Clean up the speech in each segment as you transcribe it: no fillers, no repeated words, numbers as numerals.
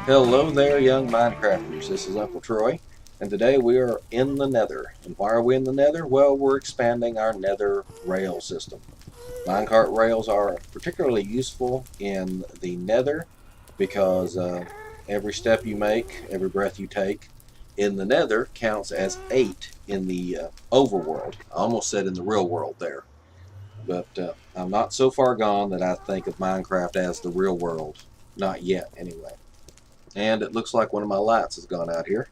Hello there, young Minecrafters. This is Uncle Troy, and today we are in the Nether. And why are we in the Nether? Well, we're expanding our Nether rail system. Minecart rails are particularly useful in the Nether because every step you make, every breath you take in the Nether counts as 8 in the Overworld. I almost said in the real world there, but I'm not so far gone that I think of Minecraft as the real world. Not yet, anyway. And it looks like one of my lights has gone out here.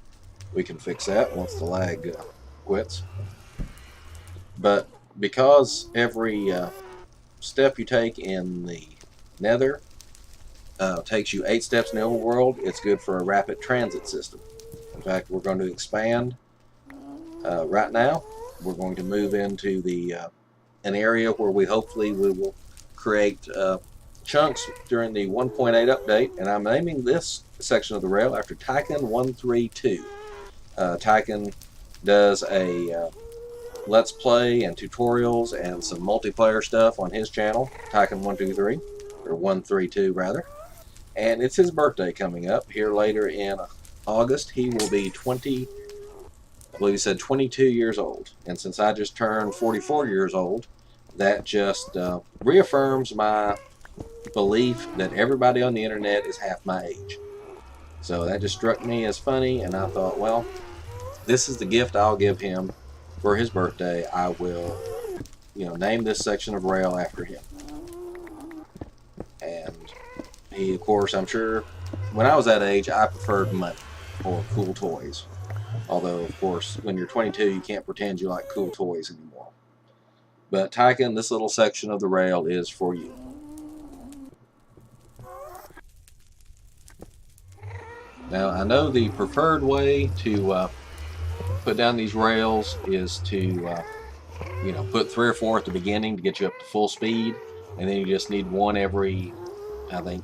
We can fix that once the lag quits. But because every step you take in the Nether takes you 8 steps in the overworld, it's good for a rapid transit system. In fact, we're going to expand right now. We're going to move into the an area where we will create chunks during the 1.8 update, and I'm naming this section of the rail after Tyken132. Tyken does a Let's Play and tutorials and some multiplayer stuff on his channel, Tyken123, or 132 rather. And it's his birthday coming up here later in August. He will be 20, I believe he said 22 years old. And since I just turned 44 years old, that just reaffirms my belief that everybody on the internet is half my age. So that just struck me as funny, and I thought, well, this is the gift I'll give him for his birthday. I will, name this section of rail after him. And he, of course, I'm sure, when I was that age, I preferred money or cool toys. Although, of course, when you're 22, you can't pretend you like cool toys anymore. But Tyken, this little section of the rail is for you. Now, I know the preferred way to put down these rails is to, put 3 or 4 at the beginning to get you up to full speed, and then you just need one every, I think,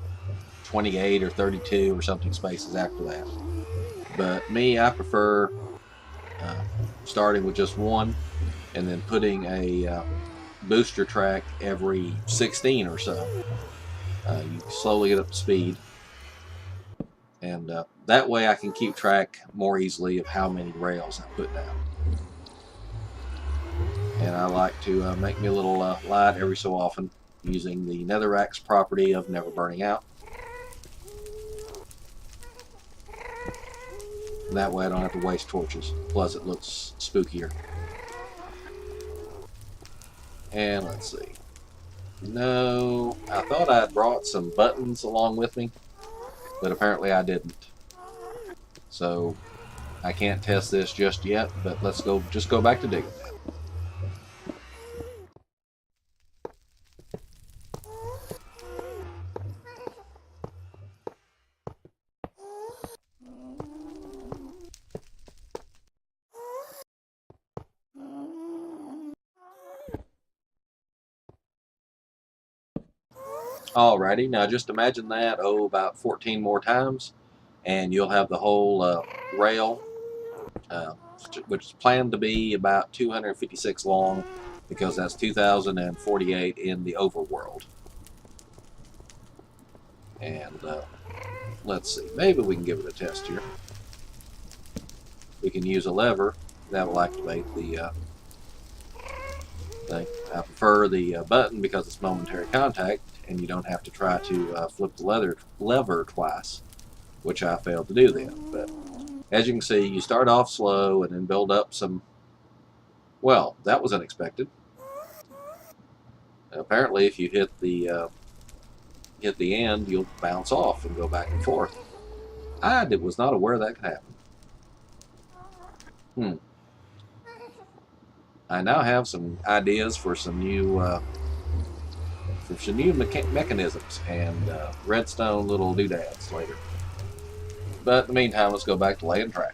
28 or 32 or something spaces after that. But me, I prefer starting with just one and then putting a booster track every 16 or so. You slowly get up to speed, and that way I can keep track more easily of how many rails I put down. And I like to make me a little light every so often using the Netherrack's property of never burning out. And that way I don't have to waste torches. Plus it looks spookier. And let's see. No, I thought I had brought some buttons along with me, but apparently I didn't. So I can't test this just yet, but let's just go back to digging. Alrighty, now just imagine that, about 14 more times, and you'll have the whole rail, which is planned to be about 256 long, because that's 2048 in the overworld. And let's see, maybe we can give it a test here. We can use a lever that will activate the thing. I prefer the button because it's momentary contact, and you don't have to try to flip the lever twice, which I failed to do then. But as you can see, you start off slow and then build up some. Well, that was unexpected. Apparently, if you hit the end, you'll bounce off and go back and forth. I was not aware that could happen. I now have some ideas for some new mechanisms and redstone little doodads later. But in the meantime, let's go back to laying track.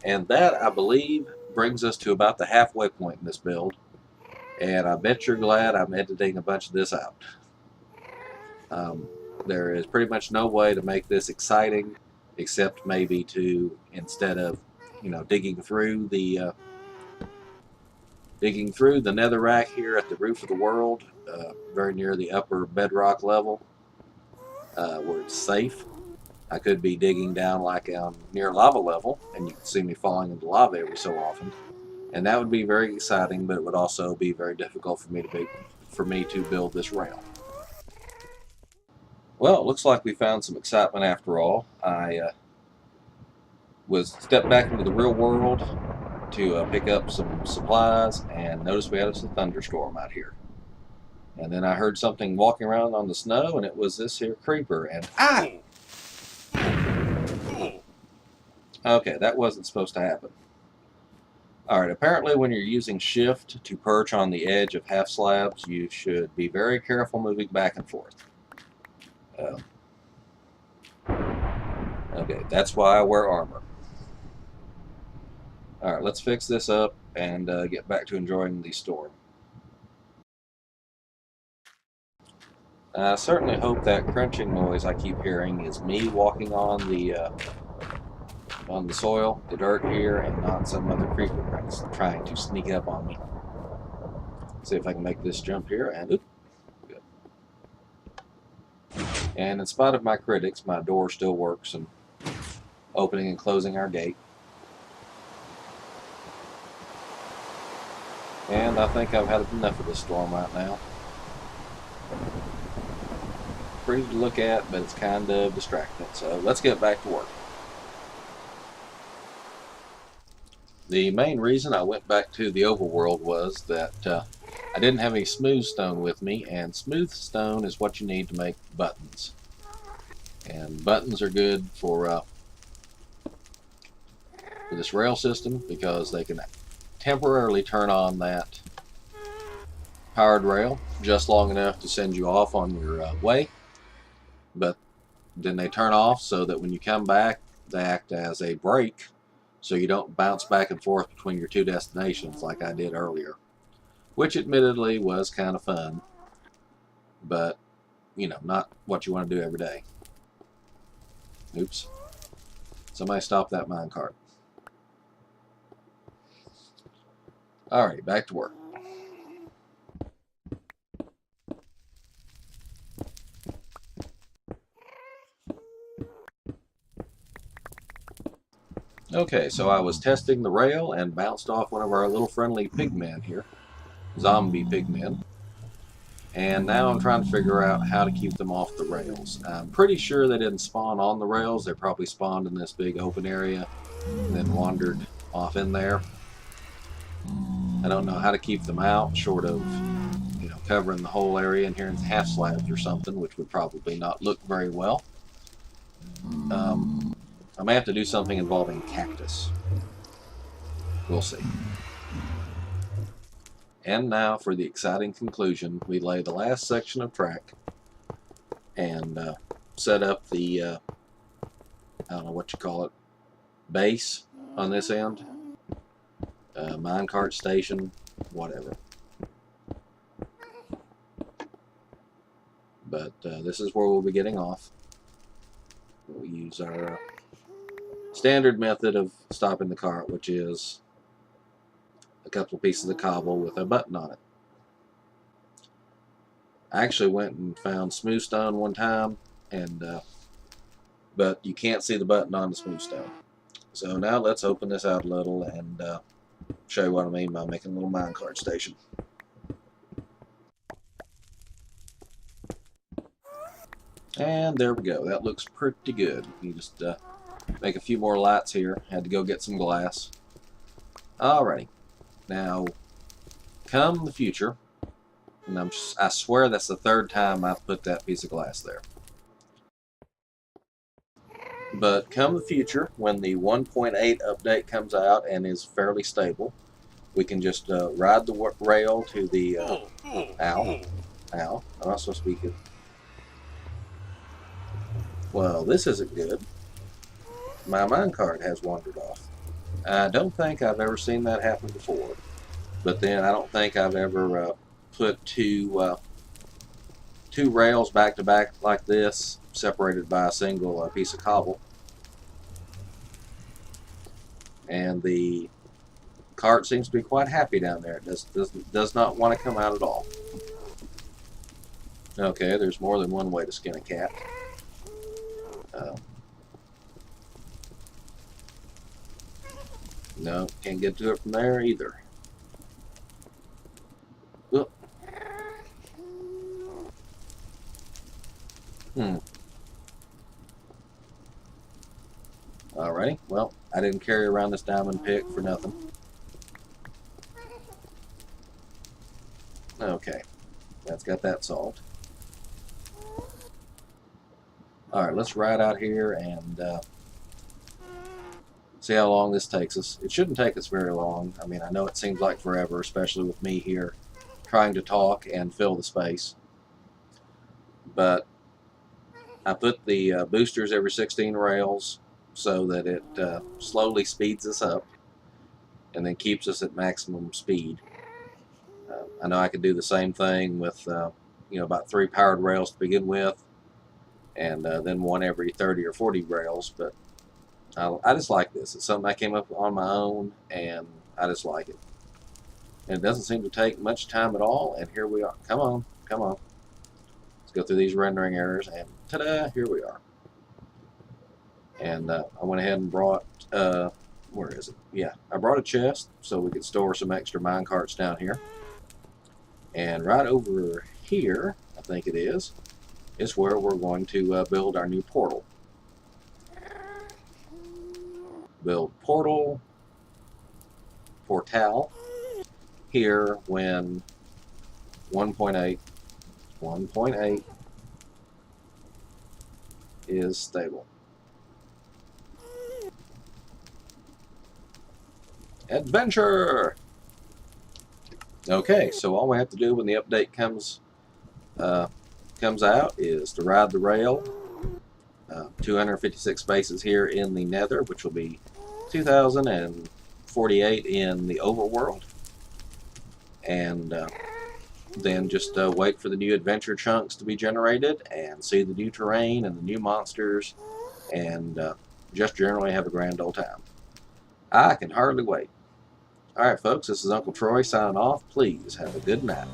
And that, I believe, brings us to about the halfway point in this build. And I bet you're glad I'm editing a bunch of this out. There is pretty much no way to make this exciting, except maybe to, instead of, digging through the netherrack here at the roof of the world, very near the upper bedrock level, where it's safe. I could be digging down like near lava level, and you can see me falling into lava every so often, and that would be very exciting. But it would also be very difficult for me to build this rail. Well, it looks like we found some excitement after all. I was stepped back into the real world to pick up some supplies, and noticed we had a thunderstorm out here. And then I heard something walking around on the snow, and it was this here creeper. And okay, that wasn't supposed to happen. Alright, apparently when you're using shift to perch on the edge of half slabs, you should be very careful moving back and forth. Okay, that's why I wear armor. Alright, let's fix this up and get back to enjoying the storm. I certainly hope that crunching noise I keep hearing is me walking on the soil, the dirt here, and not some other creeper trying to sneak up on me. See if I can make this jump here, and oop, good. And in spite of my critics, my door still works, and opening and closing our gate. And I think I've had enough of this storm right now. Pretty to look at, but it's kind of distracting. So let's get back to work. The main reason I went back to the overworld was that I didn't have any smooth stone with me, and smooth stone is what you need to make buttons. And buttons are good for this rail system because they can temporarily turn on that powered rail just long enough to send you off on your way, but then they turn off so that when you come back they act as a brake so you don't bounce back and forth between your two destinations like I did earlier, which admittedly was kind of fun, but not what you want to do every day. Oops, somebody stop that minecart. Alright, back to work. Okay, so I was testing the rail and bounced off one of our little friendly pigmen here. Zombie pigmen. And now I'm trying to figure out how to keep them off the rails. I'm pretty sure they didn't spawn on the rails. They probably spawned in this big open area and then wandered off in there. I don't know how to keep them out, short of covering the whole area in here in half slabs or something, which would probably not look very well. I may have to do something involving cactus. We'll see. And now for the exciting conclusion, we lay the last section of track and set up the, I don't know what you call it, base on this end. Minecart station, whatever. But this is where we'll be getting off. We'll use our standard method of stopping the cart, which is a couple of pieces of cobble with a button on it. I actually went and found smooth stone one time, and but you can't see the button on the smooth stone. So now let's open this out a little and show you what I mean by making a little minecart station. And there we go. That looks pretty good. You just make a few more lights here. Had to go get some glass. Alrighty. Now, come the future, and I swear that's the third time I've put that piece of glass there. But come the future, when the 1.8 update comes out and is fairly stable, we can just ride the rail to the... ow. I'm not supposed to be good. Well, this isn't good. My minecart has wandered off. I don't think I've ever seen that happen before. But then I don't think I've ever put two two rails back to back like this, separated by a single piece of cobble. And the cart seems to be quite happy down there. It does not want to come out at all. Okay, there's more than one way to skin a cat. No, can't get to it from there either. Oop. Alrighty, well, I didn't carry around this diamond pick for nothing. Okay, that's got that solved. Alright, let's ride out here and see how long this takes us. It shouldn't take us very long. I mean, I know it seems like forever, especially with me here trying to talk and fill the space. But I put the boosters every 16 rails so that it slowly speeds us up and then keeps us at maximum speed. I know I could do the same thing with about 3 powered rails to begin with, and then one every 30 or 40 rails, but I just like this. It's something I came up with on my own, and I just like it. And it doesn't seem to take much time at all, and here we are. Come on, come on. Let's go through these rendering errors, and ta-da, here we are. And I went ahead and brought, where is it? Yeah, I brought a chest so we could store some extra minecarts down here. And right over here, I think it is where we're going to build our new portal. Build portal, portal, here when 1.8 is stable. Adventure! Okay, so all we have to do when the update comes out is to ride the rail. 256 spaces here in the Nether, which will be 2,048 in the Overworld. And then just wait for the new adventure chunks to be generated and see the new terrain and the new monsters, and just generally have a grand old time. I can hardly wait. Alright folks, this is Uncle Troy signing off. Please have a good night.